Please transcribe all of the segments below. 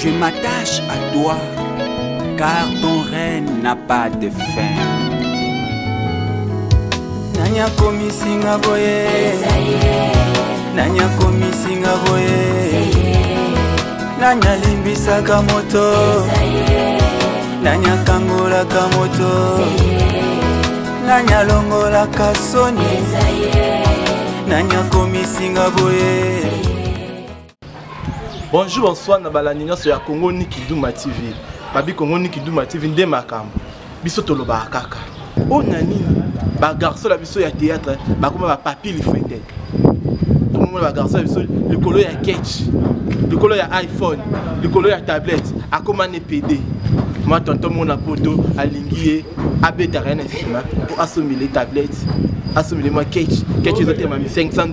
Je m'attache à toi, car ton règne n'a pas de fin. Nanya komisinga boye, Nanya komisinga boye, Nanya limbisa kamoto, Nanya kangola kamoto, Nanya longola kasoni, Nanya komisinga boye. Bonjour, bonsoir, Nabalaninya sur Congo Nikiduma TV. Babi Congo Nikiduma TV nde makambo. Biso toloba kaka. O nani ba garçon la biso ya théâtre, ba koma ba papier li fendel. Tout le monde ba garçon biso le colo ya catch, le colo ya iPhone, le colo ya tablette, akoma ne PD. Moi tonton mon apoto alingié abeta rien estima pour assommer les tablettes, assommer moi catch ils ont mami $500,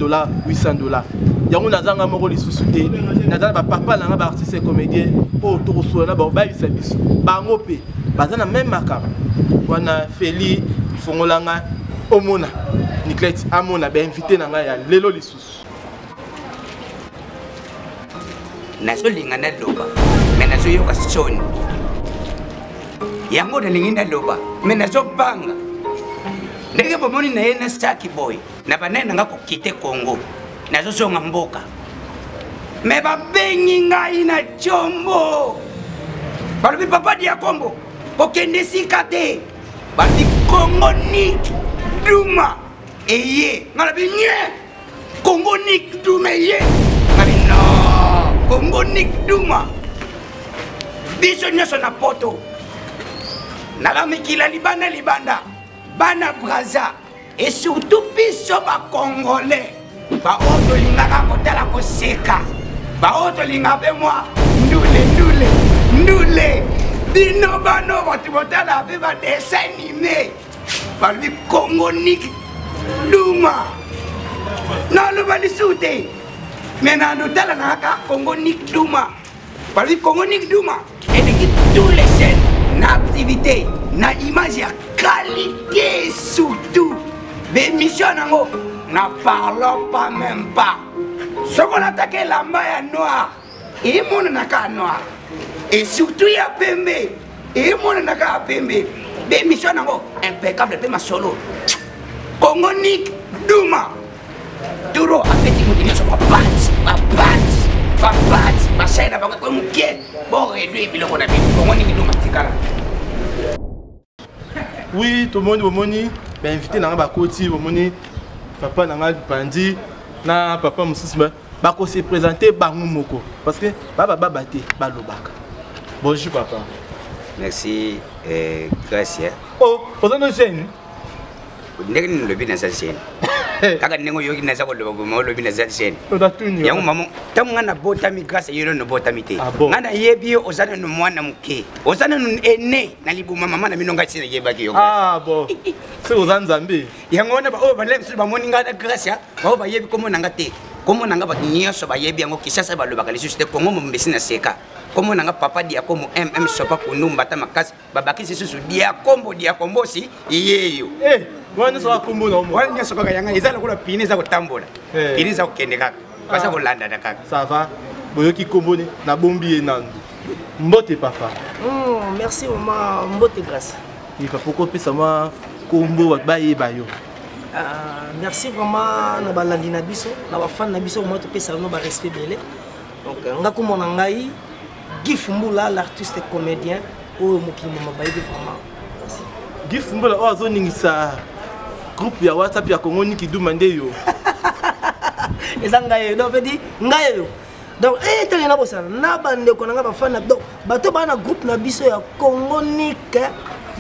$800. Yango nazanga moko lisusu te nazana ba papa nanga ba artiste comédien o to soana ba ba biso bango pe bazana même makamba wana Feli fongolanga omona Niclette amona ba invité nanga ya lelo lisusu nazo linga na loba mena zo yoka soni yango na linga na loba mena zo banga ndenge bomoni na yena Saki Boy na banene nga ko kite Congo nazo songa mboka me babengi ngai na chombo balobi papa dia kombo kokende sika te balobi Congo Nick Duma eye ngalabi nye Congo Nick Duma eye ngalabi no Congo Nick Duma biso nyoso na poto nalamikila libanda bana Braza et surtout biso ba Congolais ba oto lingaka kotala koseka ba oto lingabe moi ndule bino bano batu botala be ba dessin animé ba li Congo Nick Duma na lo bali sute mena ndo tala na ka Congo Nick Duma ba li Congo Nick Duma et de tous les chaînes na activité na image ya qualité surtout l'émission nango na parlons pas même pas. Ce qu'on attaque la maille noire, et mon naka noir. Et surtout il y a Pembe, et mon naka Pembe. L'émission nango impeccable de ma solo. Congo Nick Duma. Duro appétit moutini sur ma ma chaîne avant que mon pied. Bon réduit biloko na bi Congo Nick Duma tikala. Oui, tout le monde bomoni, ben invité nanga ba koti bomoni. Papa nanga bandi na papa mususma ba ko se présenter bangu moko parce que baba te balobaka. Bonjour papa. Merci gracias. Oh, vous êtes jeune. Ndenge ni lobi na sa chaîne. Kaka nengo yoki na sa ko lobi na sa chaîne. Odatuni. Yango maman, tamu na bota mi grâce yelo no bota mi te. Ngana yebi ozana no mwana muke. Ozana no ene na libuma mama na minonga tsina yebaki yo. Ah bon. C'est aux Nzambe. Yango na ba o ba lemsu ba moninga na grâce ya. Ba ba yebi komo nanga te. Komo nanga ba nyoso ba yebi yango kisasa ba lobaka lisu te kongo mo mbesi na seka. Komo nanga papa dia komo sopa kunumba ta makasi babaki sisusu dia kombo si yeyo. Wana so akombo na mo. Wana so kaka yanga ezala kola pini za kotambola. Pini za kokende kaka. Basa kolanda na kaka. Ça va. Boyoki kombo ni na bombi enandu. Mbote papa. Merci maman, mbote grâce. Il faut pourquoi pesa ma kombo ba yeba yo. Merci vraiment na balandi na biso, na ba fan na biso mo to pesa no ba respect belé. Donc ngako mona ngai Gifumbula l'artiste comédien o mokili mama ba yebi vraiment. Merci. Gifumbula o azoningisa groupe ya WhatsApp ya Congo Nick Duma nde yo. Ezanga yo do pedi ngai yo. Donc tele na bosa na bande ko nga ba fan na donc bato ba na groupe na biso ya Congo Nick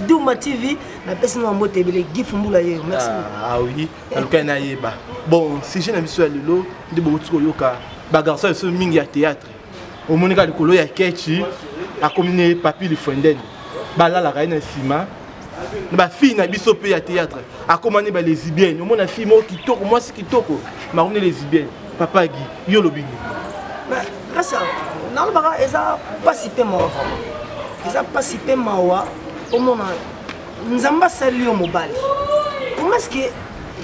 Duma TV na pesa na mbote bele Gifumbula yo. Merci. Ah oui, alka na yeba. Bon, si je na biso ya lelo ndi bo tuko yoka ba garçon so mingi ya théâtre. Au monika likolo ya kechi akomine papier li fondel. Ba la la na sima. Ba fille na biso pe ya théâtre. Akomane ba lesbiennes. Au mona fille mo kitoko, moi si kitoko. Ma on est lesbienne. Papa Guy, yo lobingi. Mais grâce à non le baga eza pas si peu mawa. Eza pas si peu mawa. Au mona nzamba sali yo mobali.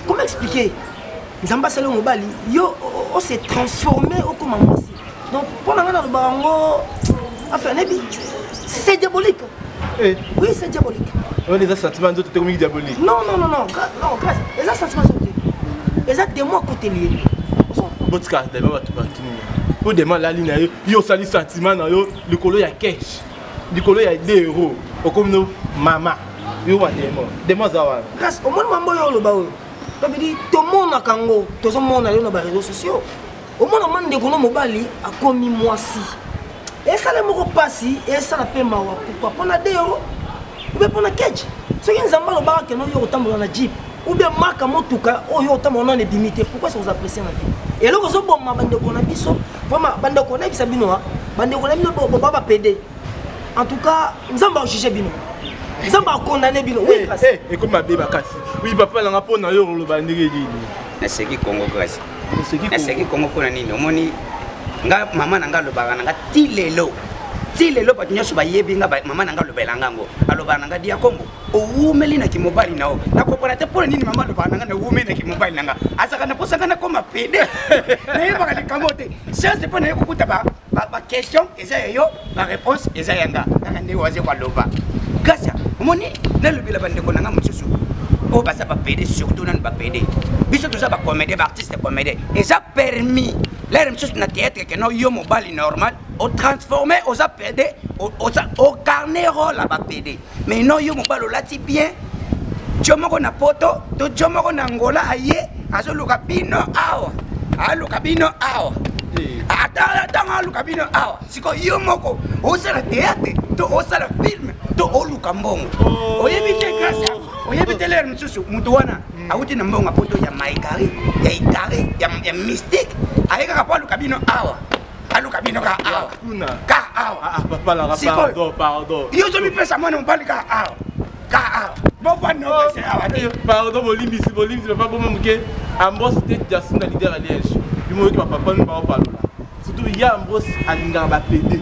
Comment expliquer? Nzamba sali yo mobali. Yo on s'est transformé au comment. Donc, pour nous, Enfin, c'est diabolique. Oui, c'est diabolique. On les sentiments d'autres techniques diaboliques. Non, grâce. Les sentiments d'autres. Les actes de moi côté lié. Votre cas, d'abord, tu vas pour demander la ligne, il y a aussi sentiment dans le collo, il y a cash. Le collo, il y a 2 euros. Comme nous, maman. Il y a des mots. Grâce au monde, maman, il y a le baou. Ça veut dire, tout le monde a Congo, tout le monde a les réseaux sociaux. Au monde, on a des mobali a commis moi si. Et ça, les mots passent, et ça, la paix, pourquoi? On a 2 euros. Ou bien, on a cash. Ce qui est un mal au bar, que nous avons dans la jeep. Ou bien, marque à mon tout cas, oh, yo, on a des limités. Pourquoi ça vous apprécie la vie? Et là, vous avez bon, ma bande de Konabiso, vraiment, bande de Konabiso, bande de Konabiso, on va pas péder. En tout cas, nous avons jugé Bino. Nous avons condamné Bino. Oui, et comme ma bébé Kassi. Oui, papa, on a pas dans le bandé. C'est qui Congo grâce. C'est qui Congo Konani. Omoni, nga maman nanga le baranga tilelo. Tilelo pa tunyo suba yebi nga maman nanga le belangango. Alo baranga dia Congo. O wumeli na kimobali nao. Na kopana te pole nini maman le baranga na wumeli na kimobali nanga. Asa kana posa kana koma pede. Na yeba kana kamote. Ça c'est pas na yokuta ba question eza yo, ba réponse eza yanga. Nanga ndi waze kwa loba. Grâce omoni na le bila bande konanga mutsusu. Oh, bah ça va péder, surtout dans le bas péder. Bisous tout ça va comédie, artiste comédie. Et ça permis, là, même chose dans le théâtre, que nous avons mobile normal, on transformé, on a pédé, au carnet là-bas pédé. Mais nous avons mobile au lati bien. Tu as mon poto, tu as mon angola, aïe, à ce locabino, awa, à locabino, awa. Attends, locabino, awa. Si quoi, yomoko, au sein le théâtre, au sein le film, au lucambon. Au évite grâce. Oyebite lero msusu mtu wana auti na mbonga poto ya maikari ya ikari ya mystique aika kapo lukabino awa alukabino ka awa ka awa papa la pardon yo zo mi pesa mwana mbali ka awa bofa no pesa awa pardon bolimbi papa bomo muke ambos tete jasinda leader à Liège bimo ki papa no ba palola surtout ya ambos alinga ba PD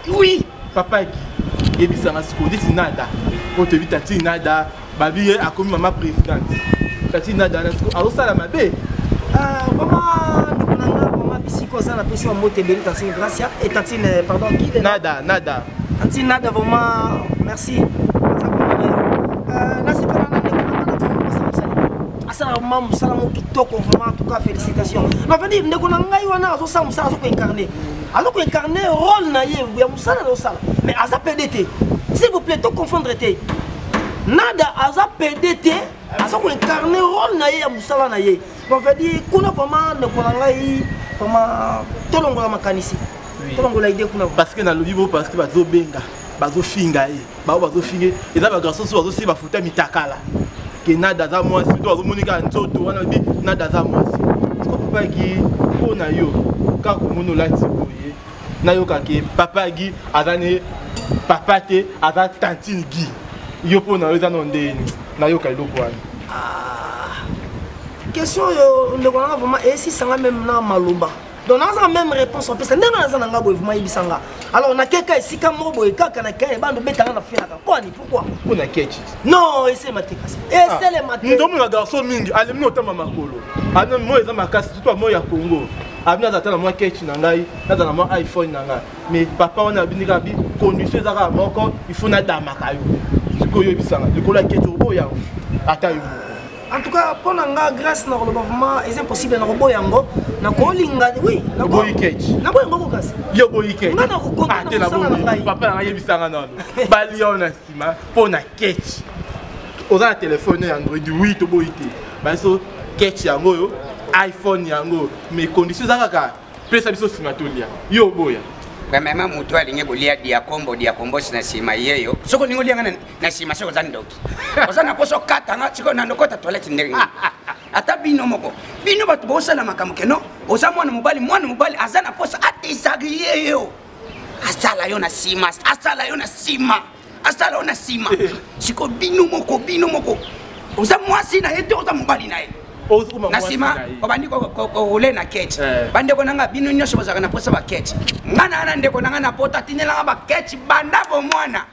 oui papa ki ebisanga siko disi nada o te vitati nada babi a commis maman présidente. Tati nada na siko alo sala mabe. Vraiment maman bisiko ça na personne moté beli tati Gracia et tati pardon qui nada. Tati nada vraiment merci. Na c'est pas na ça maman salamu kitoko vraiment en tout cas félicitations. Na veut dire ndeko na ngai wana azo sa musala azo ko incarner. Azo ko incarner rôle na ye ya musala na sala. Mais aza PDT. S'il vous plaît, to confondre té. Nada aza PDT, aza ko incarner rôle na ye ya musala na ye. On veut dire kuna vraiment ne konanga yi vraiment tolongola makanisi. Tolongola idée kuna parce que na lobibo parce que bazo benga, bazo finga ye. Bazo finga, et là ba garçon so bazo si ba futa mitakala. Que nada za moi si to bazo monika nzoto wana bi nada za moi. Est-ce que papa gi ona yo ka ko mono lati boye. Na yo ka ke papa gi azane papa te aza tantine gi. Yo po na eza nonde na yo ka iloko wana. Question yo ndeko na vraiment et si sanga même na malumba. Donc na même réponse on peut ça ndanga na nga boye vraiment ibisanga. Alors na keka esika mo boye kaka na kaya bando betanga na fila ka. Pourquoi? Pour na kechi. Non, essaye matekasi. Essaye matekasi. Ndomo na garçon mingi, alemni otama makolo. Ana mo eza makasi tout mo ya Congo. Abina zata na mo kechi na ngai, na za na mo iPhone na ngai. Mais papa on a binika bi condition za ka moko, il faut na damaka yo. Sikoyo bisanga, likola kechi obo ya. Ata yo. En tout cas, pour nga grâce na vraiment c'est impossible na robo yango na ko linga oui na ko kechi. Na boy ngoko kasi. Yo boy kechi. Na ko konta na ngai. Papa na yebisanga nano. Ba liona sima pour na kechi. Oza téléphone Android oui to boy te. Ba so kechi yango yo iPhone yango mais conditions za kaka pesa biso sima tolia. Yo boya. Vraiment mutu alinge bolia dia kombo sina sima yeyo. Soko ningo lianga na sima soko zandoki. Osana poso katanga siko na ndokota toilet ndenge. Ata bino moko. Bino batu bosala makambo keno. Oza mwana mobali azana posa atisagi yeyo. Asala yo na sima, asala yo na sima. Siko bino moko. Oza mwasi na yeto oza mobali na ye. Nasima obandi ko ule na ketch bande ko nanga bino nyosho bazaka na posa ba ketch ngana ana ndeko nanga na pota tinela ba ketch banda bo mwana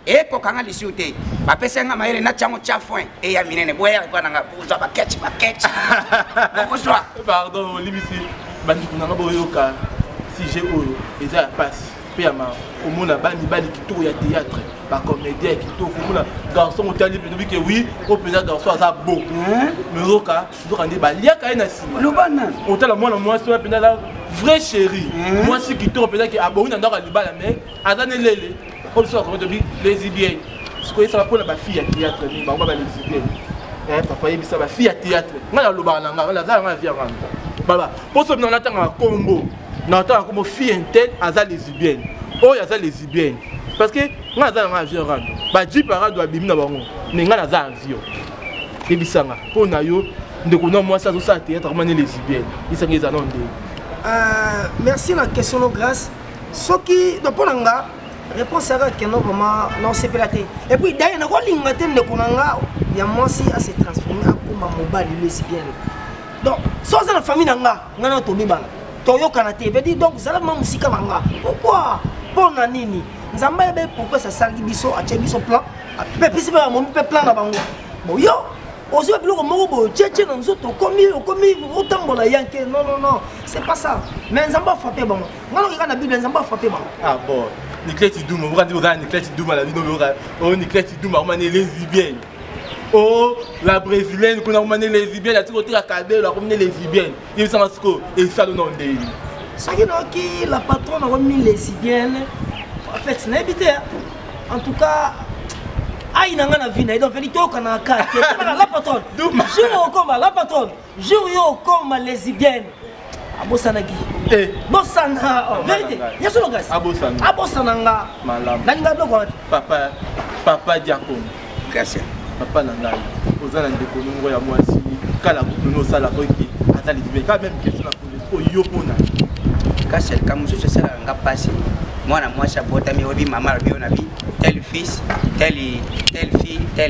eko kanga lisute ba pesa nga maere na chango cha foin e ya minene boya ko nanga uza ba ketch ko swa pardon limisi bandi ko nanga boyoka si j'ai oyo eza passe Puis au monde bani bali kitoko ya théâtre, ba comédien kitoko mona garçon otali pe que oui, au pédal garçon ça beau. Mais roka, donc ande ba lia ka na sima. Lobana. Otala moi so pédal vrai chéri. Moi si kitoko pédal que abo na ndaka libala mec, azane lele. Comme ça comme de lesbienne. Ce que ça va pour la fille à théâtre ni ba ba lesbienne. Papa yebi ça ba fille à théâtre. Ngala lobana nga la za nga via ranga. Baba, pour ce na tanga combo. N'entend comme fille intel aza lesbienne. Oh yaza lesbienne. Parce que nga za nga avion rando. Ba ji para do abimi na bango. Mais nga za avion. Ebisanga. Po na yo ndeko na moi ça ça théâtre comment lesbienne. Isanga za non de. Merci la question no grâce. Soki do ponanga réponse à que non vraiment non c'est pelaté. Et puis d'ailleurs na ko lingate ndeko nanga ya moi si a se transformer comme mobile lesbienne. Donc sans la famille nanga ngana to bibana. Toyoka te veut dire donc zala ma musika manga pourquoi bon na nini nzamba ebe pourquoi ça salgi biso a biso plan pe pisi ba mo pe plan na bango bon yo ozo biloko moko bo tchetche na nzoto komi otambola yanke non c'est pas ça mais nzamba frappé bango ngalo ka na bible nzamba frappé bango ah bon Nikleti Douma vous rendez vous à Nikleti Douma la vie oh Nikleti Douma on est lesbienne. Oh, la brésilienne, qu'on a emmené les lesbiennes, la côté à Cadé, la emmené les lesbiennes. Il s'en masco et ça le nom de lui. Ce qui la patronne a remis les lesbiennes. En fait, c'est n'habité. En tout cas, aïe n'a rien à vivre. Donc, il faut qu'on a carte. La patronne. Jure au combat, la patronne. Jure au combat lesbienne. Abosanagi. Bosana. Vérité. Il y a sur le gaz. Abosana. Abosananga. Malam. Nanga dogo. Papa Diakon. Gracias. Papa nanga ozana ndeko nungo ya mwasi kala kuno sala koki azali zibe quand même question la police o yo pona kasi kama muso sala nga pasi mwana mwasi abotami obi mama lobi ona bi tel fils telle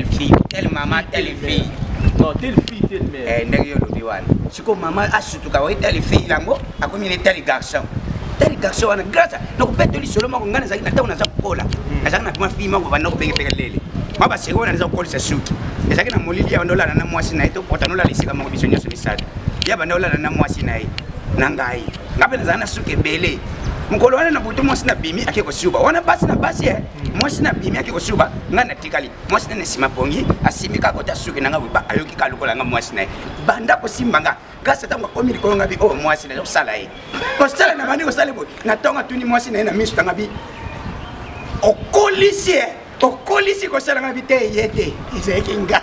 fille telle maman telle fille non telle fille telle mère ndenge yo lobi wana siko mama asutuka wa telle fille lango akomi ne tel garçon wana grâce donc peut li solo mako ngana zaki na tauna za kola azaki na fille mako bana ko peke lele maba seko na za kola sa suki ezaki na molili ya ndola na mwasi na eto pota nola lisika mako biso nyoso misala ya bandola na mwasi na ye na ngai ngabe na zana suki bele mukolo wana na buto mwasi na bimi akiko suba wana basi na basi mwasi na bimi akiko suba ngana tikali mwasi na sima pongi asimika kota suki na ngawe ba ayoki kalukola nga mwasi na banda ko simbanga gasa tango komi ko ngabi o mwasi na sala ye ko sala na bandi ko sala bo na tonga tuni mwasi na misu tanga bi okolisi ko sala ngabi te yete izeki nga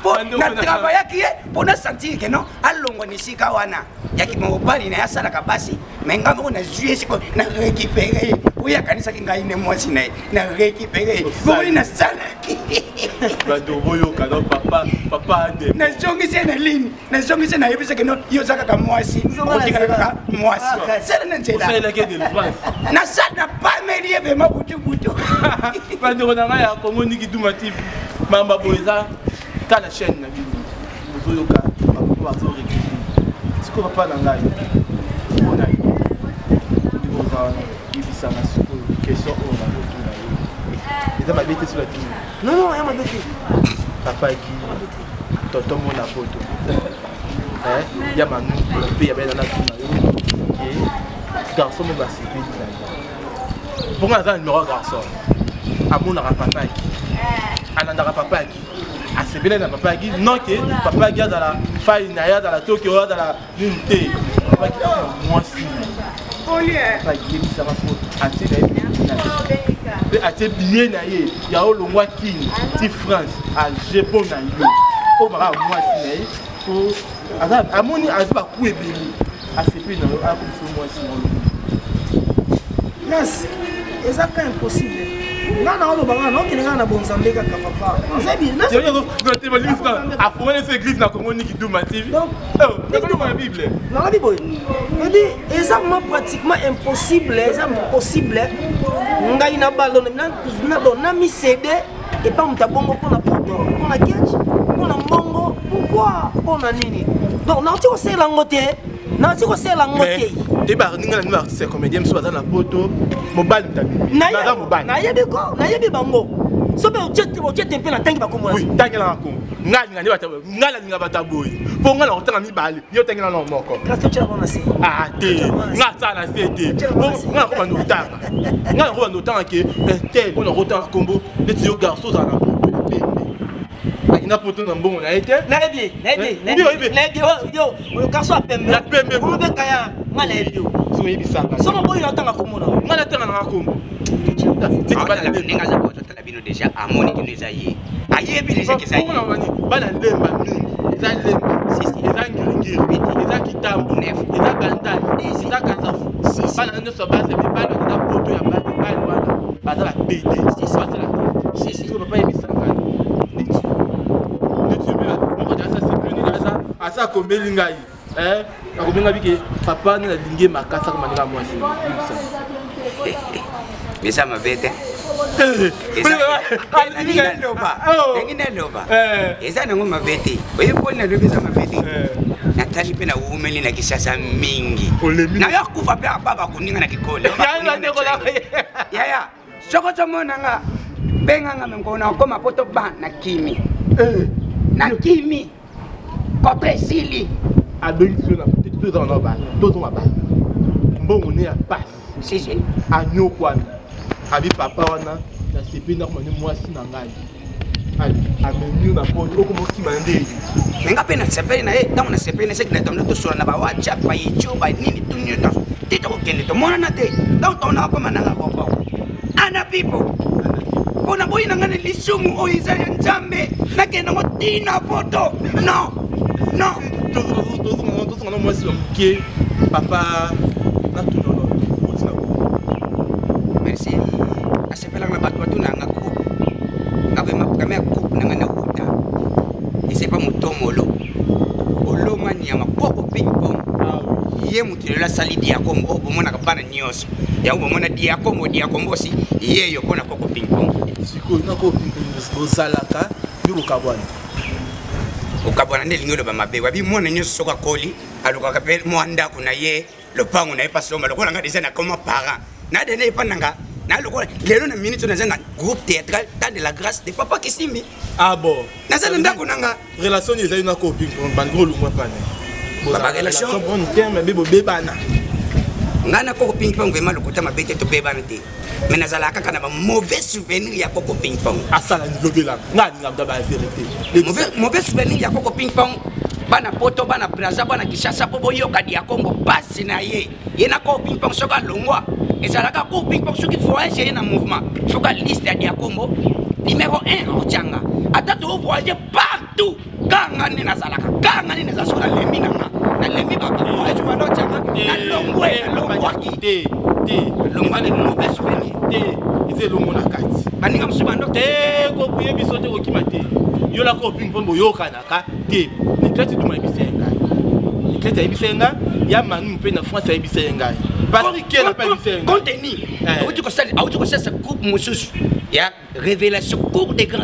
po na travailler ki po na sentir que non alongo ni sika wana yaki mo bali na yasala ka basi menga mo na juer siko na récupérer oya kanisa ki ngai ne mwasi na récupérer bo na sala ki bado boyo kana papa ande na jongi sena lini na jongi sena yebisa que non yo zaka ka mwasi otika ka mwasi sala na njela sala ke de France na sana pa merie be mabutu bando na ya Congo Niki Douma TV mamba boza kana chaîne na bino bozoyoka ba zo récupérer siko papa na ngai ona ni boza ibisa na siko question on a tout na yo eza mabete sur la télé non ya mabete papa qui toto mona poto ya manu pe ya bena na tout na yo que garçon me va se payer pour un numéro garçon amonaka papa qui anandaka papa qui asepele na papa qui non que papa qui azala faille na ya azala toki oyo azala nini te papa qui mwasi papa qui ebisaka fo atie na ye mpe atie billet na ye ya olongwa kini ti France ajepo na yo po baka mwasi na ye po amoni aza baku ebele asepele na yo akomiso mwasi na yo yes eza ka impossible ngana olo banga no kelenga na bonzambe ka papa zebi na yo te ba limite a fondé cette église na Congo Niki Douma TV donc dans la Bible dans la Bible on dit exactement pratiquement impossible ngai na balona na dona mi cédé et pas mutabongo pona poto pona kiachi pona mbongo pourquoi pona nini donc na tiko sela ngote na tiko sela ngote et bah ninga na artiste comédien so na poto mobile mtabi na yebi bango so be ojete pe na tangi bakomona oui tangi na ko ngani bata ngala ninga bata boy po ngala otanga mibale yo tengela no moko Grâce tu as bonne ah te ngata na tete ngala ko bando tanga ngala ko bando tanga ke tel on rota combo les yo garçons za na ina poto na mbongo na été na bien yo le garçon a pembe la pembe ko be kaya ngala yo so yebisanga so boy na tanga komona ngala tanga na combo c'est pas la ndinga za boto tala bino déjà amoni kineza yi ayebi déjà que ça y bana lemba mingi eza lemba eza ngingiri eza kitambo eza bandani eza kasafu bana nyonso base mibalo eza poto ya bana wana baza la pete so papa yebisanga moko ja sa sepuni naza asa kombeli ngai akobenga bike papa na linge makasa ko maninga mwasi bisa mabete loba eza nango mabete oyepona lobisa mabete natali mpe na umeli na kisasa mingi nayo kufa mpe ababa kuninga na kikole yaya soko tomonanga benganga mengona okoma poto ba na kimi contre sili abengi so na tozo na ba tozo ma ba mbongo ne ya passe si anyokwana abi papa wana na sepi na komani mwasi na ngai amenu na poto okomokima nde menga pe na sepeli na ye ntango na sepeli na seki na tombe tosola na bawhatsapp bayejo banini tunyoto te tokokende tomonana te ntango tona okoma nanga boko ana pipo mpona boyi na nga na lisumu oyo eza ya nzambe nakende ngo tina poto non tozonga na mwasi wa moke papa natunono otina merci asepelanga na bato batunanga coupe ngavema coupe nanga na wuta esepa motomolo olongani ya mapoko ping-pong ye mutu lelo asali diakombo oyo bomonaka bana nyonso yango bomona diakombosi yeyo mpona koko ping-pong sikoyo nako ping-pong ozalaka bikokabwana okabwana nde elingi oloba mabe wabi mwana nyonso soki akoli alukaka mpe mwa ndako na ye lopango na ye pasomba lokola nga deja nakoma parent nadene epa nanga nalokola lelo na minute naza na groupe théâtral temps de la grâce de papa Kisimbi bon naza na ndako nanga relation ezali na ko ping-pong bandiko lumwa pane relation bon terme bebo bebana nga na koko ping-pong vraiment lokota mabe te tobebana te mais nazalaka kaka na bamauvais souvenir ya koko ping-pong asala nilobelanga nga alinga mda bavérité mauvais souvenir ya koko ping-pong bana poto bana braza bana kishasa mpo boyoka diakombo pasi na ye na koko ping-pong soki alongwa ezalaka koko ping-pong soki voyage ye na mouvement soki liste ya diakombo numéro 1 otyanga ata tovoyage partout kanga nde nazalaka kanga nde naza soki nalembi nanga nalembi bavoyage wana otyanga nalongwaki te longwani mauvais souvenir te eza elongo na kati baninga mosusu bando te kokuye biso te kokima te yo lako ping-pong boyokanaka te niklete duma yebisa ye ngai niklete ayebisa ye ngai ya manu mpe na france ayebisa ye ngai patrike na pa yebisa ye ngai contenu awuti kosalisa groupe mosusu ya révélation cours des grands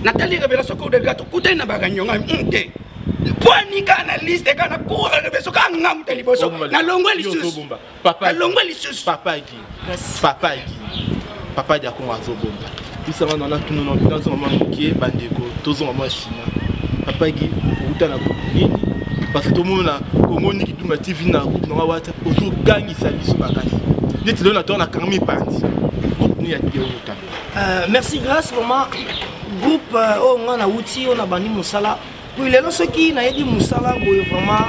natali révélation cours des grands tokutani na bakanyonga te poanika na liste kana cours de révélation kanga muta liboso nalongwe lisusu papa dia kongo azobomba bisanga nana tunono bitanzo mama mokie bandeko tozonga mwa nsima papa gi outa na nini parce que tomona Congo Niki Duma TV na groupe na wata ozogangisa biso makasi neti lelo na tona kanga mipandi groupe ni ya teuta merci grâce vraiment groupe o ngana wuti on a bandi musala puis lelo soki na yedi musala boye vraiment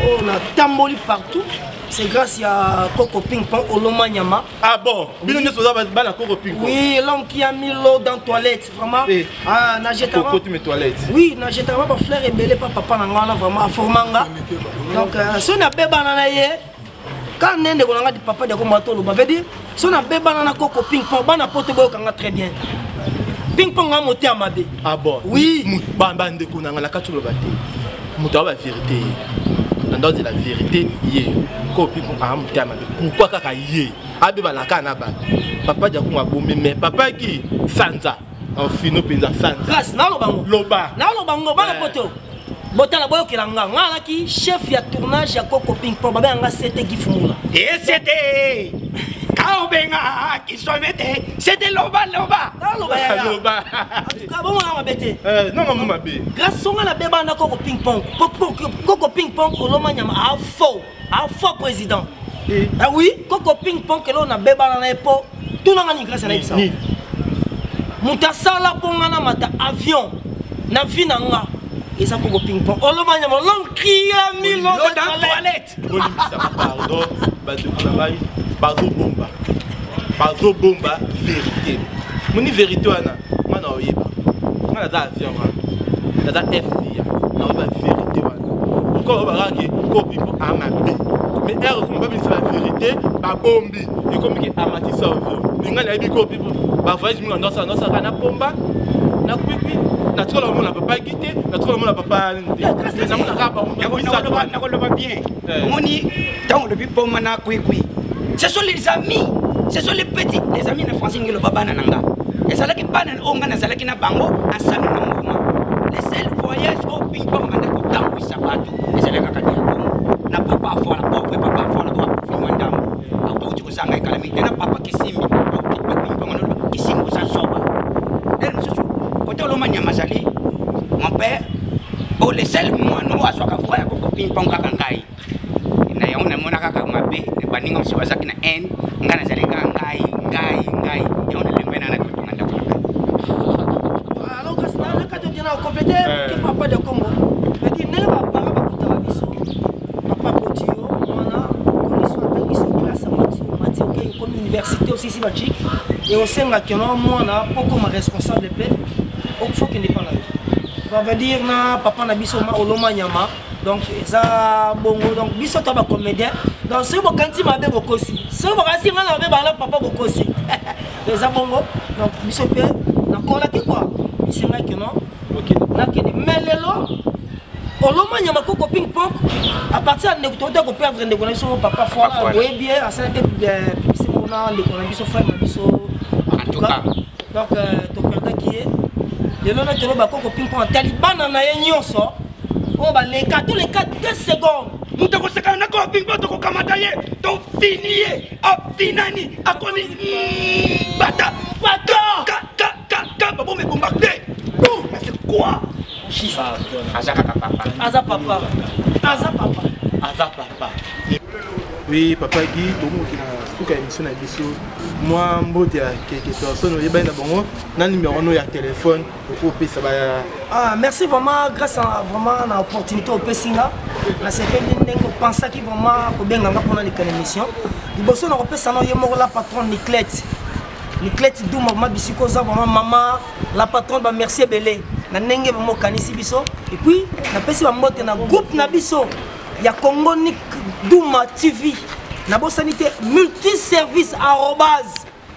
on a tamboli partout. C'est grâce à Coco Ping-Pong Olomanyama. Ah bon? Oui. Coco Ping-Pong. Oui, l'homme qui a mis l'eau dans la toilette, vraiment. Oui. Ah, Najetama. Coco, tu mets toilette. Oui, Najetama, ma frère est belé, papa, n'a vraiment à Formanga. Donc, si on a bébé nanaye, quand on a dit papa de Komato, on va dire, si on a bébé nana Coco Ping-Pong, on a porté très bien. Ping-Pong a monté à ma bé. Ah bon? Oui. Bambande Konanga, la cachou le bâté. Mouta va vérité. Dans la vérité, pourquoi kaka yé abeba la kanaba papa dia ko abomé mais papa qui sanza en fino penza sanza grâce na loba bana poto botala boyo kelanga ngala ki chef ya tournage ya Coco Ping-Pong baba nga c'était Gifumula et c'était Kaobenga qui sont mettés, c'était loba. Loba. Bon, on va bêter. Non, maman m'a bé. Grâce à la bébé, on a coco ping-pong. Coco ping-pong, on a faux président. Ah oui, coco ping-pong, que l'on a bébé dans l'épaule. Tout le monde a grâce à ça. Mouta sala pongana mata avion. Na vie nanga. Et ça coco ping-pong. On l'on crie à mille dans la toilette. Pardon, bazo bomba vérité. Moni vérité wana. Mana oyeba. Mana za avion wana. Za FBI. Na oyeba vérité wana. Ko ba ki ko pipo amabe. Mais elle comme pas bien la vérité, ba bombi. Et comme ki amati ça avion. Ninga na yebi ko pipo. Ba voyage mi na ça kana pomba. Na kwikwi. Na tolo mona papa guité, na tolo mona papa. Na mona rapa. Na ko loba bien. Moni tant depuis pomba na kwikwi. Ce sont les amis, ce sont les petits, les amis de Francine qui le papa nananga. Et ça là qui parle en Ghana, ça là qui n'a pas bango, ensemble dans le mouvement. Les seuls voyages au ping-pong, on a des temps où ils s'abattent, et c'est là qu'on a dit n'a pas fort, la pauvre papa fort, la doigt pour finir un dame. Alors tu sais, on a calamité, n'a pas qui s'y met, ping-pong, qui s'y met, ça soba. Elle me dit, quand on l'a mazali, mon père, oh les seuls moi nous à soi qu'à voir au ping-pong à Kangai. Na yaona mona kaka mabe ne baninga msibazaki na n ngana zalenga ngai yaona lembena na kutunga ndako. Alors que ça n'a qu'à te dire au compléter que papa de Congo. Mais dit ne va pas bakuta biso. Papa Potio ona commission technique classe Mathieu qui comme université aussi si bachi et au senga que non moi na poko ma responsable pe au faut qu'il n'est pas là. Ça veut dire na papa na biso ma oloma nyama. Donc ça bongo donc biso to ba comédien donc c'est bon quand il m'a bé beaucoup aussi c'est bon quand il m'a bé ba papa beaucoup aussi ça bongo donc biso pe na kola ki quoi c'est vrai que non OK na que mais lelo oloma nyama ko ping pong à partir de ko to ko perdre de connaissance papa fort boye bien à ça que c'est mon nom de ko biso frère biso en tout cas donc to perdre qui est lelo na to ba ko ping pong taliban na nyonso. On va les 2 secondes. Nous te conseillons encore ping pong to kamataye to finier a finani a koni bata ka babo me bombarder. Mais c'est quoi? Azaka papa. Oui, papa Guy, beaucoup qui a une émission à Bissou. Moi, je suis quelques personnes, je suis un numéro de téléphone pour que ça va. Merci vraiment, grâce à vraiment l'opportunité au Pessinga. La CP pense qu'il vraiment pour bien gagner pendant l'émission. Il bosse on repère ça non il la patronne Niclet Douma ma bisikoza vraiment maman la patronne ba merci belé. Na nenge vraiment kanisi biso et puis na pesi ba mbote na groupe na biso. Ya Congo Nik Douma TV. Na bo sanité multiservice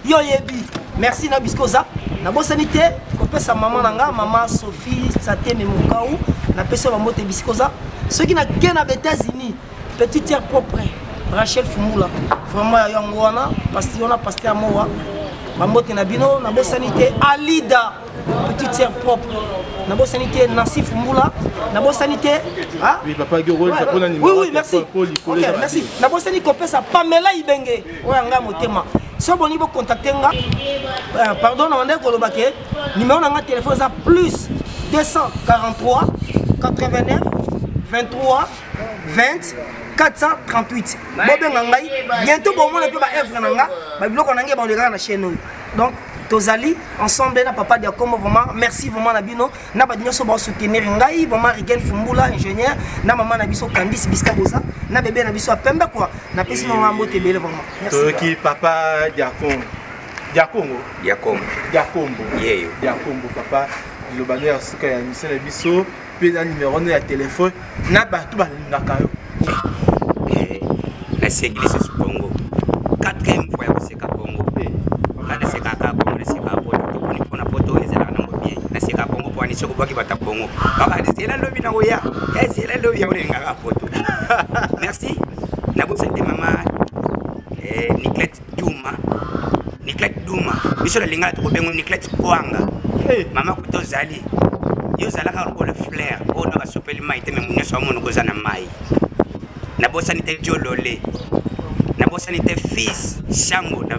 @yoyebi. Merci na biskoza. Na bo sanité ko pesa maman nanga maman Sophie Sateme Mukau na pesa ba mbote biskoza. Ceux qui na gena aux États-Unis, petite terre propre. Rachel Fumula. Vraiment yangwana pasteur Moa. Ma mbote na bino na bo sanité Alida. Petite terre propre. Na bo sanité Nancy Fumula. Na bo sanité oui papa Goro ça prend un numéro. Oui merci. OK merci. Na bo sanité ko pesa Pamela Ibenge. Oyanga motema. Si vous voulez contacter nga pardon on a kolobake numéro na téléphone ça plus 243 89 23 20 438. Bobenga ngai bientôt bon on peut ba œuvre nanga ba biloko nanga ba on na chaîne. Donc tozali ensemble na papa Diakomo vraiment merci vraiment na bino na ba nyonso ba soutenir ngai vraiment Rigen Fumbula ingénieur na maman na biso Candice Biskaboza na bébé na biso Pembe quoi na pesi maman mbote bele vraiment merci qui papa Diakomo yeyo Diakomo papa le bannière suka ya mission na biso pe na numéro na téléphone na batu ba ngaka yo na église su Congo 4e fois ya seka Congo na seka ka Congo na seka poto ni pona poto ezela na ngobie na seka Congo po ani soko baki bata Congo baka ezela lobi na oya ezela lobi ya ngaka poto merci na bo sente mama Niclet Douma biso la linga to bengo Niclet Kwanga mama kutozali yo zalaka ko le flair o na basopeli mai te me munyo so mono ko zana mai na bo sanité jolole na bo nabosani te fils Chango na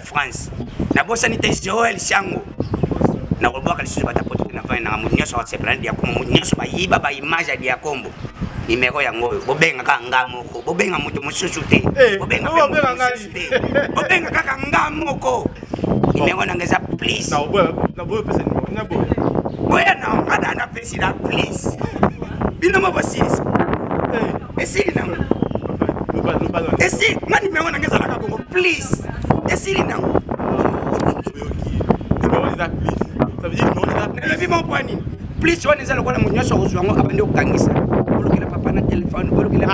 France nabosani te Joël Chango na kolobaka lisusu batapoto na vana na mutu nyonso akosepela ndi yakombo mutu nyonso bayiba baimage ya kombo nimero yango oyo bobenga kaka nga moko bobenga mutu mosusu te bobenga kaka nga moko nimero nanga eza please boya na ngada pesi na please bino mo basilisa esili nango esili nga nimero nanga ezalaka bongo please esili nango levi mon point plus on est allé voir mon nyonso kozwango abande okangisa bolokela papa na téléphone bolokela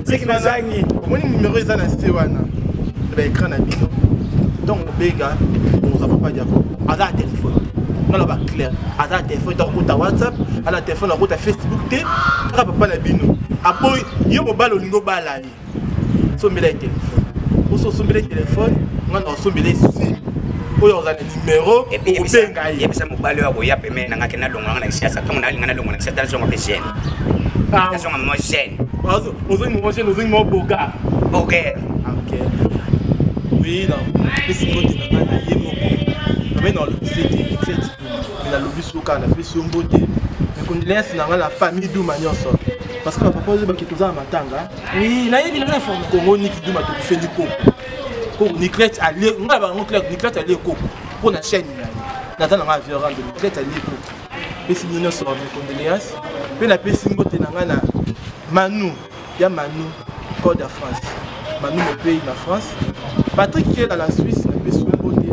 c'est que nazangi omoni numéro eza na site wana ba écran na bino donc bega on va pas dire ada téléphone non ba clair ada téléphone donc ta WhatsApp ala téléphone na Facebook te ka papa na bino aboy yo mobile olingo bala ni so mbela téléphone oso sombele téléphone ngana osombele si oyo za numéro obenga ye pesa mobile wako ya peme nanga kena longa na siasa tonga na lingana longa na siasa zonga pesen zonga mo jeune ozo mo jeune ozo mo boga okay oui non pesi mbote na na ye moko mais non le c'était na lobi soka na pesi mbote mais condoléances na la famille du manyoso parce que papa ozo baki toza matanga oui na yebi na informe Congo ni kiduma to fendi ko Niclette allait ngaba Niclette allait ko pour na chaîne na na nga violent de Niclette allait ko pesi nino so mes condoléances pe na pesi mbote na ngana Manu ya Manu Code de France Manu le pays na France Patrick qui est dans la Suisse na pesi mbote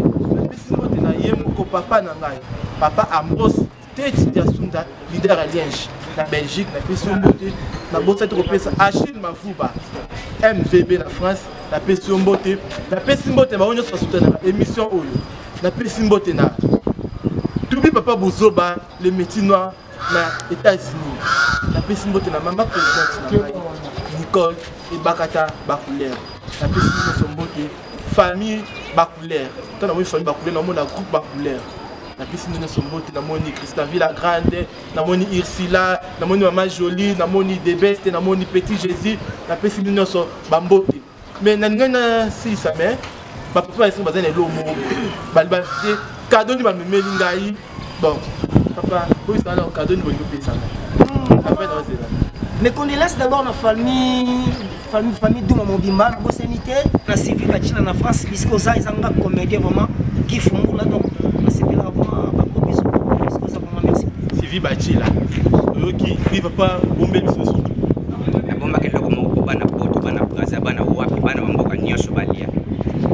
na ye moko papa na ngai papa Ambrose tete ya Sunda leader à Liège na Belgique na pesi mbote na bossa to pesa Achille Mafuba MVB na France na pesi mbote ba onyo so soutenir émission oyo na pesi mbote na Tubi papa Bozoba le métier noir na États-Unis na pesi mbote na mama présidente Nicole et Bakata Bacoulère na pesi mbote famille Bacoulère tant na famille Bacoulère na groupe Bacoulère na pesi mbote na moni Christa Villa Grande na moni Ursula na moni Maman Jolie na moni Debeste na moni Petit Jésus na pesi so bambote mais na ngana si ça mais papa est bazana lomo balba cadeau ni ba memeli ngai bon papa oui ça là cadeau ni ba pesa papa dans c'est mes condoléances d'abord na famille Douma Mobimba na bosanité na Sylvie Bachina na France puisque ça ils ont comédien vraiment qui font là donc na c'est là vraiment pas probiso puisque ça vraiment merci Sylvie Bachila qui oui papa bombe biso na bomba ke loko moko bana poto bana braza bana wapi bana mboka nyonso balia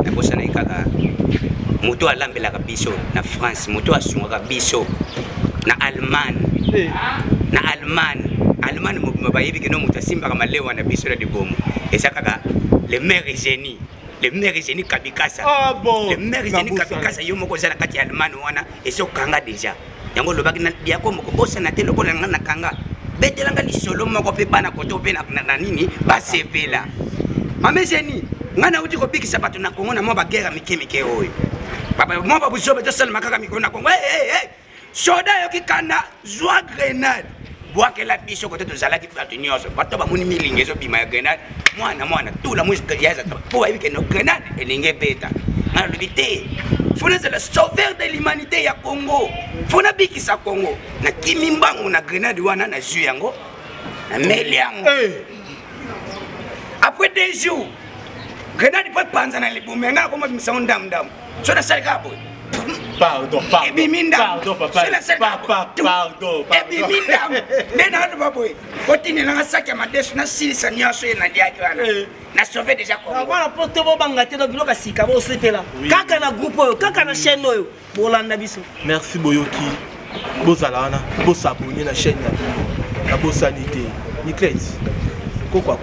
na bosana ikaka moto alambelaka biso na France moto asungaka biso na Allemagne mo bayebi ke no moto asimbaka malewa na biso na dibomo esakaka le maire génie Kabikasa le maire génie Kabikasa yo moko zana kati ya Allemagne wana esokanga déjà yango lobaki na diako moko bosana te lokola ngana kanga betelanga lisolo moko pe bana koto pe na nini basepela mame génie ngana uti kobikisa bato na Kongo na mo ba guerre mike oyo papa mo ba busobe to sala makaka miko na Kongo soda yo kikana zwa grenade bwakela biso kote tozalaki bato nyonso bato bamoni milingi ezobima ya grenade mwana tula musika yaza po bayebike no grenade elingi beta ngana lobi te fona zala sauveur de l'humanité ya Congo fona bikisa Congo na kimi mbangu na grenade wana na jus yango na meli yango après 2 jours grenade po panza na libume ngana koma bimisa ndam so na salika boy Pardon, papa. Nena baboy. Otini na saki madesu na silisa nyaso na diaki wana. Na sauver déjà Congo. Voilà poto bo bangate do biloka sika bo sepela. Kaka na groupe oyo, kaka na chaîne oyo. Bolanda biso. Merci Boyoki. Bozala wana, bo s'abonner na chaîne na bo sanité. Niclette. Koko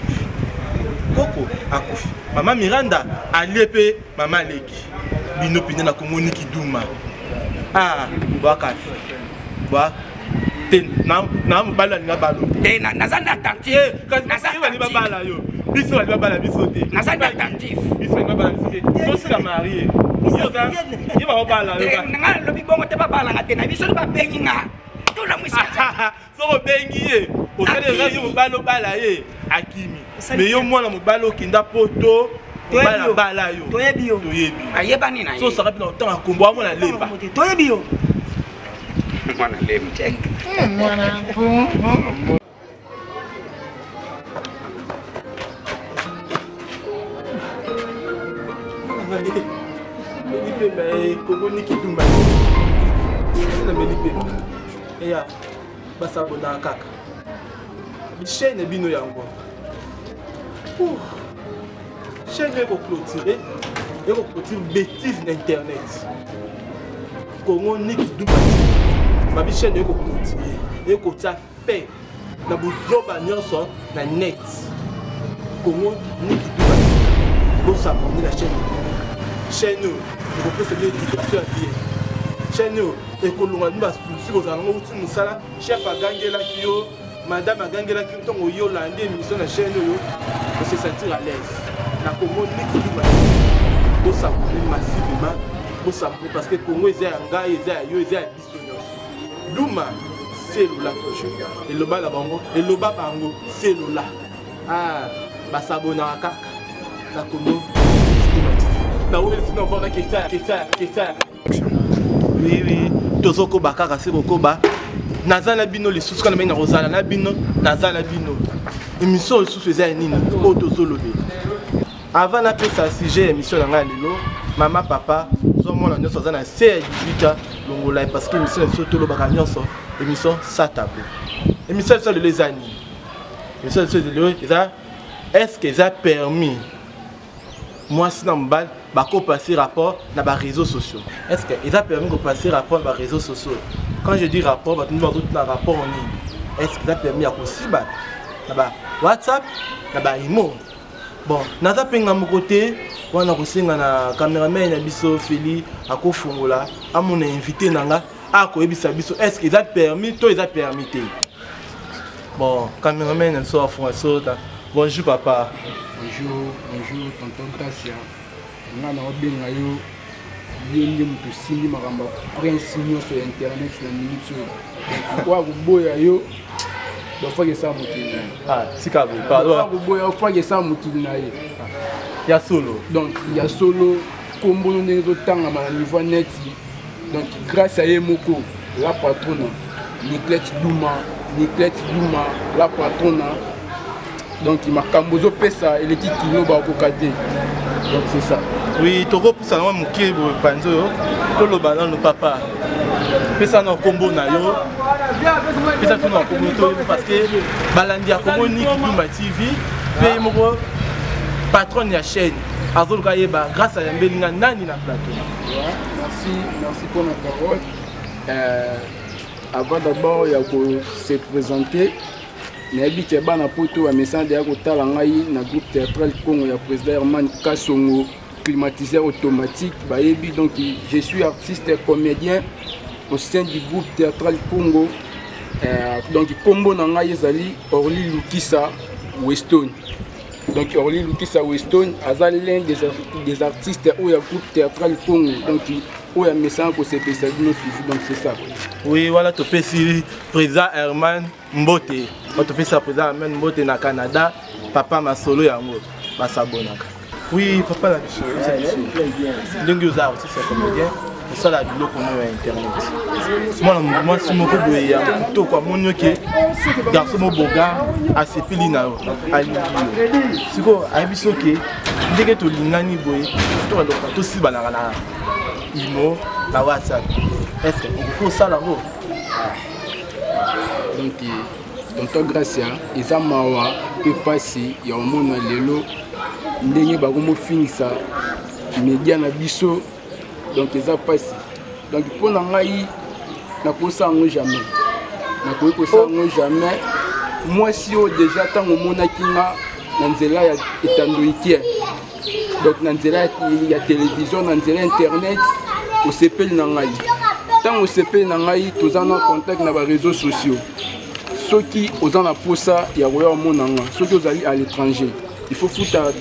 akufi. Mama Miranda Alepe, Mama Leki. Bino pine na Congo ni kiduma. Bakafi. Ba ten na mbala ni balo. Te na zanda attentif. Na ni bala yo. Biso ali bala biso te. Na zanda attentif. Biso ni bala biso te. Biso ka marié. Biso za. Ye ba bala yo. Na lo bi bongo te ba bala ngate na biso ba bengi nga. To la mwisi. So bengi ye. osala yo mobalo bala ye akimi mais yo mwana mobalo kinda poto bala bala yo toyebi yo ayebani na ye so saka bino tanga kombo amo na lemba toyebi yo mwana lem check mwana Kongo niki dumba na melipe eya basabona kaka chaîne bino yango chaîne eko clôturer bêtise na internet Kongo niki dumba babi chaîne eko clôturer eko tia fait na bozoba nyonso na net Kongo niki dumba bosabona la chaîne vous pouvez faire l'éducation à pied. Chez nous, et que l'on a dit, si vous avez un musala, chef à Gangela Kyo, madame à Gangela Kyo, tant au Yolande, mission à chez nous, pour se sentir à l'aise. La Congo n'est que du massif. Pour s'appeler massivement, pour s'appeler parce que Congo est un gars, il est un yo, il est un bisonnier. Douma, c'est le là toujours. Et le bas là-bas, et le bas bango, c'est le là. Ah, bah ça bonne à Kaka. La Congo. Oui, tozoko bakaka se bokoba nazala bino les sous kana mena rozala na bino nazala bino émission sous faisait nini o tozolobe avant na pesa sujet émission nga lelo mama papa zo mona nyoso za na 18 longola parce que émission surtout lo baka nyoso émission ça tabou émission sur les années émission sur les est-ce que ça permis moi si dans balle bako passer rapport dans les réseaux sociaux. Est-ce que ils a permis de passer rapport dans les réseaux sociaux? Quand je dis rapport, bah nous avons un rapport en ligne. Est-ce qu'il a permis à aussi bah WhatsApp, là-bas imo. Bon, naza penga mon côté, on a reçu na caméraman na biso Feli à kofungola, à mon invité nanga, à ko ebisa biso. Est-ce qu'ils a permis, toi ils a permis. Bon, caméraman elle sort François. Bonjour papa. Bonjour tonton Gracia. Nga na obenga yo yende mutu sindi makamba prince nyonso ya internet na minute kwa kuboya yo dofake sa mutili ah sika bo pardon kwa kuboya ofake sa mutili na ye ya solo donc ya solo kombo ndenge to tanga na niveau net donc grâce à ye moko la patronne Nicolette Douma la patronne donc il m'a cambozo pesa et les titres kilo ba kokate donc c'est ça. Oui, toko pour ça moi mukie bo panzo to lo bana no papa. Pesa no combo na yo. Pesa tu no combo to parce que balandi a combo ni Dumba TV pe moko patron ya chaîne. Azol ka yeba grâce à Yambelinga nani na plateau. Merci pour la parole. Avant d'abord ya ko se présenter Nabi Kebana Poto a message de Kotala Ngai na groupe théâtral Congo ya président Herman Kasongo climatiseur automatique baebi donc je suis artiste et comédien au sein du groupe théâtral Congo donc combo na ngai ezali Orly Lukisa Weston donc Orly Lukisa Weston azali l'un des artistes au groupe théâtral Congo donc où il y a un message pour ces personnes donc c'est ça. Oui, voilà, tu peux si président Herman Mbote. Tu peux ça président Herman Mbote na Canada, papa ma solo yango, basabonaka. Oui, papa la biso, ça biso. Ndenge oza aussi c'est comédien, ça la bilo comme internet. Moi si moko boye ya to kwa monyo ke garçon mo boga asepili na yo. Ali. Siko abiso ke ndenge to lingani boye, to ba to si banaka na imo na WhatsApp. Est-ce que vous pouvez ça là-haut? Donc, tonton Gracia, ils ont mawa peut passer, il y a un monde à l'élo, ndenge bagomo finissa, média na biso, donc ils ont passé. Donc pour n'engayer, n'a pas ça en jamais, n'a pas ça en jamais. Moi si on déjà tant au monde à Kina, nanzela est androïdien. Donc nanzela il y a télévision, nanzela internet, au CPL n'engayer. Tant au CP nangai tous en contact dans les réseaux sociaux. Ceux qui osent en posa il y a royaume monanga. Ceux qui osent aller à l'étranger. Il faut foutre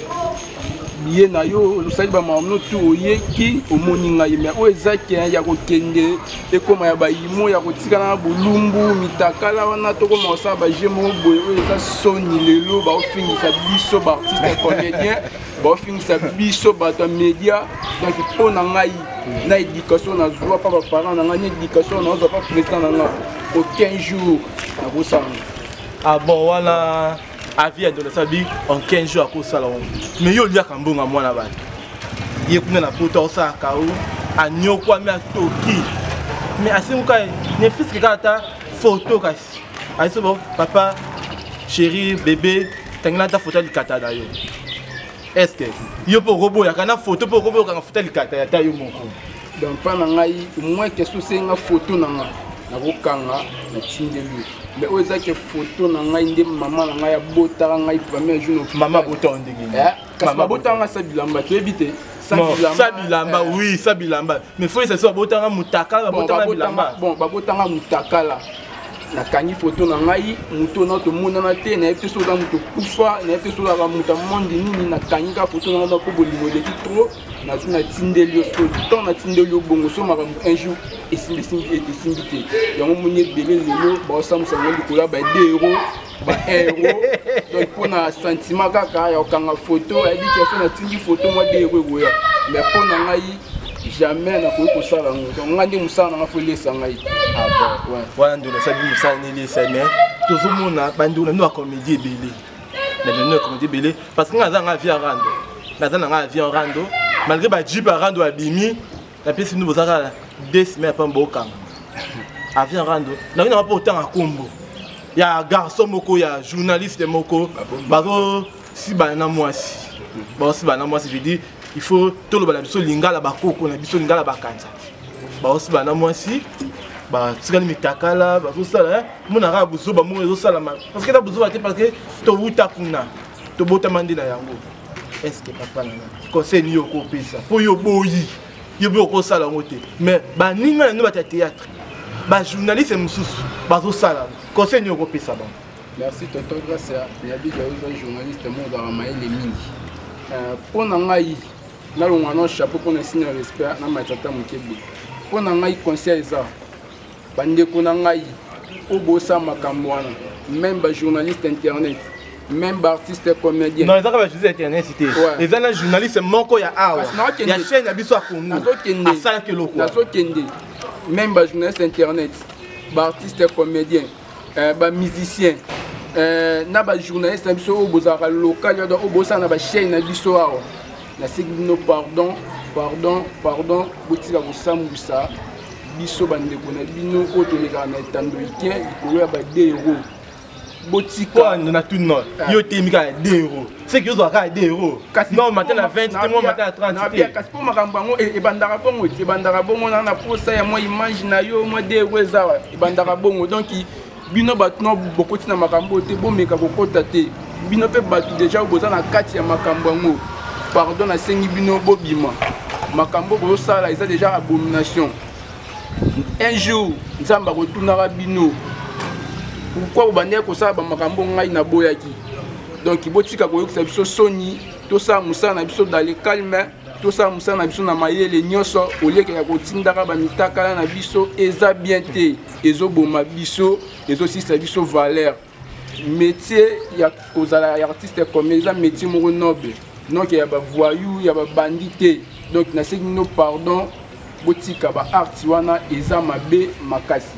ye na yo osali bamakambo tu oyeki omoni ngai me oyo ezaki ya kokende ekoma ya bayimo ya kotikana na bolumbu mitakala wana tokoma kosala baje moko boye oyo eza soni lelo baofingisa biso baartiste comédien baofingisa biso bato ya média donc mpo na ngai na éducation nazwa pa baparent na ngai na éducation nazwa pa président na ngai aucun jour nakosala. Ah bon, voilà. Avis adolescent en 15 jours à cause salon. Mais yo lia kambonga mwana ba. Ye kuna na poto sa ka o anyokwa mi atoki. Mais asimuka ne fils que kata photo kasi. Aiso bon papa chéri bébé tangina ta photo likata da yo. Est-ce que yo po robo ya kana photo po robo ka photo likata ya ta yo moko. Donc pas na ngai au moins que so senga photo na nga na kokanga na tindelu. Mais aux que photo na ngai nde maman na ngai ya botaka ngai premier jour maman bota ndenge. Maman bota nga sa bilamba tu ebité. Sa bilamba oui, sa bilamba. Mais faut ça soit bota mutaka bota bilamba. Bon ba bota mutakala. Na kangi photo na ngai muto na to mona na te na epte so da muto kufa na epte so da muta monde nini na kangi ka photo na ko bolingo de trop na zuna tindeli so ton na tindeli bongo so mara un jour et simbité yango munye belé lelo ba samusa ngoli kola ba 2 euros ba 1 euro donc pour na sentiment kaka ya kanga photo a dit que so na tindi photo moi 2 euros goya mais pour na ngai jamais na ko sala ngo donc ngandi musana na fo lesa ngai. Ah bon, ouais. Voilà, nous savons ça, nous les savons. Tout le monde a bandé nous comédie belé. Nous comédie belé parce que nous avons un avion à rando. Nous avons un avion à rando. Malgré que jeep à rando à bimi, la pièce nous vous a 2 semaines pas beaucoup. Avion à rando. Nous n'avons pas autant à combo. Il y a garçon moko, il y a journaliste moko. Bazo si bana moi si. Bon si bana moi si je dis il faut tout le bana biso lingala bakoko na biso lingala bakanza. Ba si bana moi si ba tikali mitakala ba sala mona ka buzo ba mo sala parce que ta buzo ba te parce que to wuta kuna to bota mandi na yango est-ce que papa na conseil yo ko pesa po yo boyi yo bo ko sala ngote mais ba ninga no ba théâtre ba journaliste mususu ba sala conseil yo ko pesa ba. Merci tonton Gracia ya bi ya journaliste mo da maile mingi pour na ngai na longa no chapeau pour na signe respect na matata mukebe pour na ngai conseil ça bandeko na ngai obosa makambo wana même ba journaliste internet même ba artiste comédien non ezaka ba journaliste internet cité ezana journaliste moko ya awa ya chaîne ya biso akongo asala ke loko nazo kende même ba journaliste internet ba artiste comédien ba musicien na ba journaliste biso obosa local ya obosa na ba chaîne na biso awa na signo pardon botika ko sambusa biso bandeko na bino otoleka na etando ike likolo ya ba 2 euros botika na tout non yo temika 2 euros c'est que yo doit 2 euros non matin à 20 moi matin à 30 na bien kasi po makambo ngo ebandaka bongo na posa ya moi image na yo moi 2 euros zawa ebandaka bongo donc bino bato no bokoti na makambo te bomeka kokota te bino pe bato déjà boza na kati ya makambo ngo pardon na sengi bino bobima makambo bo sala eza déjà abomination. Un jour, Nzamba retournera bino. Pourquoi vous bandez comme ça, makambo ngai na boyaki. Donc il botika ko yokisa biso soni, to sa musa na biso dans le calme, to sa musa na biso na mayele nyoso, au lieu que ya kotindaka ba mitaka na biso eza bien te, ezo boma biso, ezo sisa biso valeur. Métier ya kozala artiste comme ça métier mo noble. Donc il y a ba voyou, il y a ba bandité. Donc na seki no pardon. Botika ba art wana eza mabe makasi.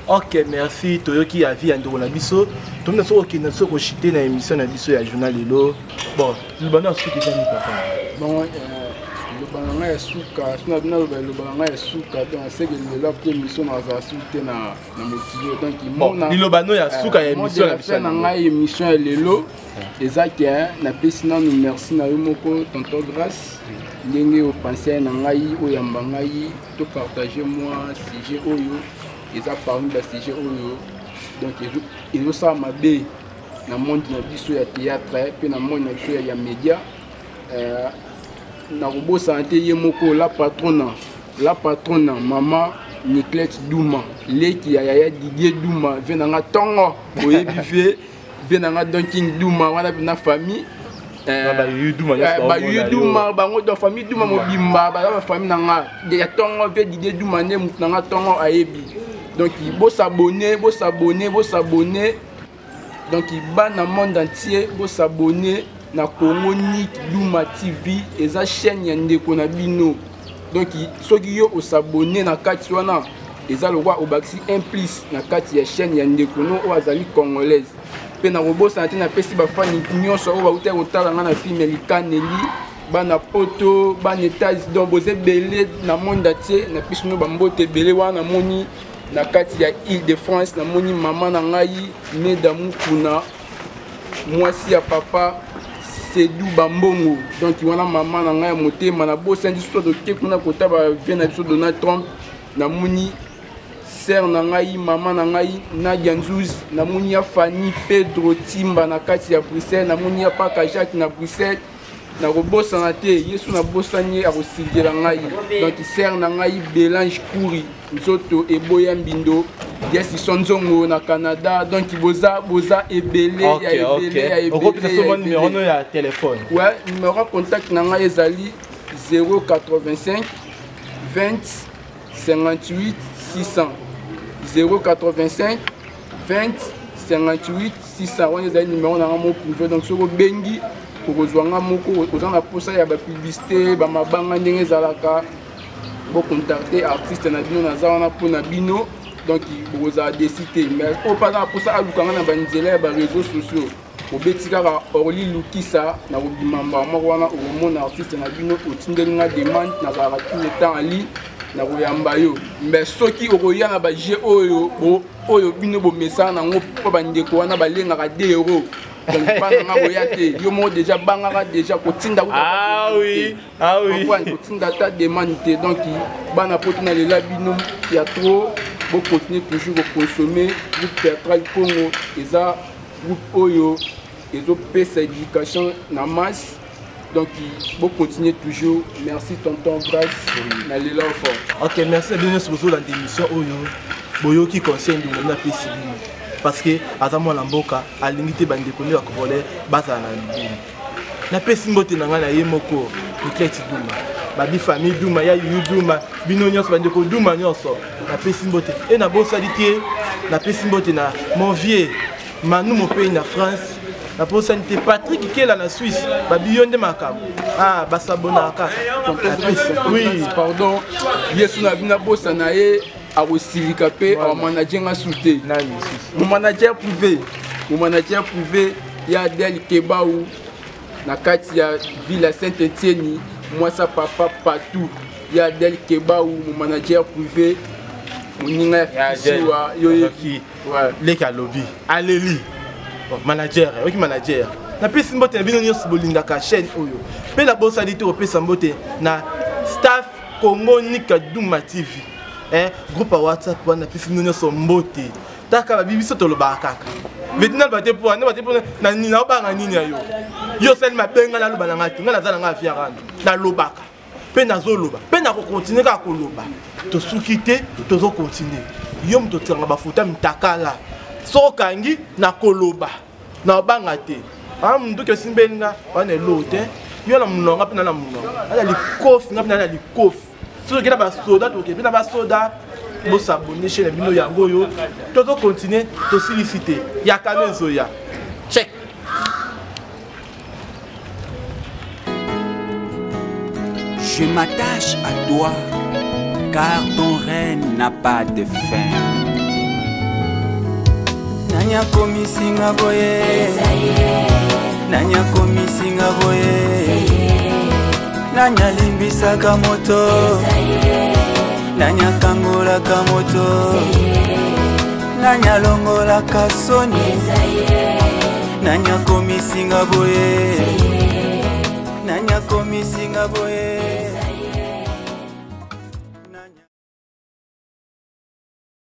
Ok, merci Toyoki Avi andoko na biso. Tomna so okina so ko chité na émission na biso ya journal lelo. Bon, le bana suki tani papa. Bon, le bana ya suka, sina bina le bana ya suka donc c'est que le la émission na za suite na motivé donc il mona. Bon, le bana ya suka ya émission na biso na ngai émission lelo. Ezaki na pesina nous merci na yo moko tonton grâce. Ndenge au pensé na ngai oyamba ngai to partager moi sujet oyo eza parmi ba sujet oyo donc ils ça mabe na monde na biso ya théâtre pe na monde na biso ya média na robo santé ye moko la patronne maman Niclette Douma leki ya Didier Douma venanga tongo oyebi fe venanga Donking Douma wana na famille Duma bango de famille Duma mobimba ba famille nanga ya tongo ve dide Duma ne nanga tongo ayebi donc bo s'abonner donc ba na monde entier bo s'abonner na Congonique Duma TV eza chaîne ya ndeko na bino donc soki yo s'abonner na kati wana eza le roi obaxi implice na kati ya chaîne ya ndeko no o azali congolaise pe na robosa na tina pesi ba fani nyonso o ba utela otala na film Likaneli bana poto bana états donc boze belé na monde entier na pesi no bambote belé wana moni na kati ya Île-de-France na moni mama na ngai Medamu kuna mwasi ya papa Sedou Bambongo donc wana mama na ngai motema na bosa ndi so do ke kuna kota ba vena biso Donald Trump na moni sœur na ngai mama na ngai Nadia Nzouz na moni ya Fanny Pedro Timba na kati ya Bruxelles na moni ya Paka Jacques na Bruxelles na robosa na te yesu na bosanye akosigela ngai donc sœur na ngai Belange Kouri nzoto eboya mbindo yesi sonzongo na Canada donc boza ebele ya ebele numéro ya téléphone ouais numéro contact na ngai ezali 085 20 58 600 085 20 58 600 wana ezali numéro na ngai mo privé donc soko bengi okozwanga moko ozanga posa ya ba publicité ba mabanga ndenge ezalaka bo contacter artiste na bino naza wana pona bino donc boza décider mais o pas na posa alukanga na banzela ya ba réseaux sociaux obetikaka Orly Lukisa na obimamba moko wana omona artiste na bino otindelinga demande na ba tout le temps ali na koyamba yo mais soki okoya na ba jeu oyo bino bo message nango po bandeko wana balengaka 2 euros donc pas na boyate yo mo déjà bangaka déjà kotinda oui kotinda ta demande donc bana potina le labino ya trop bo continuer toujours à consommer groupe théâtral Congo eza groupe oyo ezo pesa éducation na masse donc bon continuer toujours merci tonton Grace na lela fort ok merci bien sur la démission oyo boyo qui conseille de na pesi parce que azamo la mboka alingité bande konne akobole baza na ndini na pesi mbote na ngana yemoko Nikleti Duma babi famille Duma ya yu Duma bino nyonso bande ko Duma nyonso na pesi mbote et na bo salité na pesi mbote na mon vieux Manu mon pays na France la santé Patrick qui est là en Suisse babi yonde makam ah basabonaka oui pardon yesu na bina bossa na e akosilika pe a manager nga souté mon manager privé ya Del Kebaou na kati ya ville Saint-Étienne moi sa papa partout ya Del Kebaou mon manager privé moninga ya yoyeki leka lobby aleli manager ok manager na pesi mbote na bino nyonso bolingaka chaîne oyo pe na bosalite opesa mbote na staff Congonique Duma TV groupe WhatsApp wana pesi nyonso mbote taka ba bibiso tolobaka kaka vetinal bate po na nina obanga nini ayo yo sel mabenga na loba ngati ngala zala ngafi yakana na lobaka pe nazoloba pe na ko continuer ka koloba to sukite to zo continuer yo mto tsanga bafuta mtakala sokangi na koloba na obanga te mndu ke simbenga wana lote yo na munonga pe na munonga ala likofi ngapina na likofi so ke na ba soda to ke na ba soda bo s'abonner chez les bino yango yo to continuer to solliciter ya kanezo ya check Je m'attache à toi car ton règne n'a pas de fin. Nanya komisinga boye Nanya komisinga boye Nanya limbisa kamoto Nanya kangola kamoto Nanya longola kasoni Nanya komisinga boye Nanya komisinga boye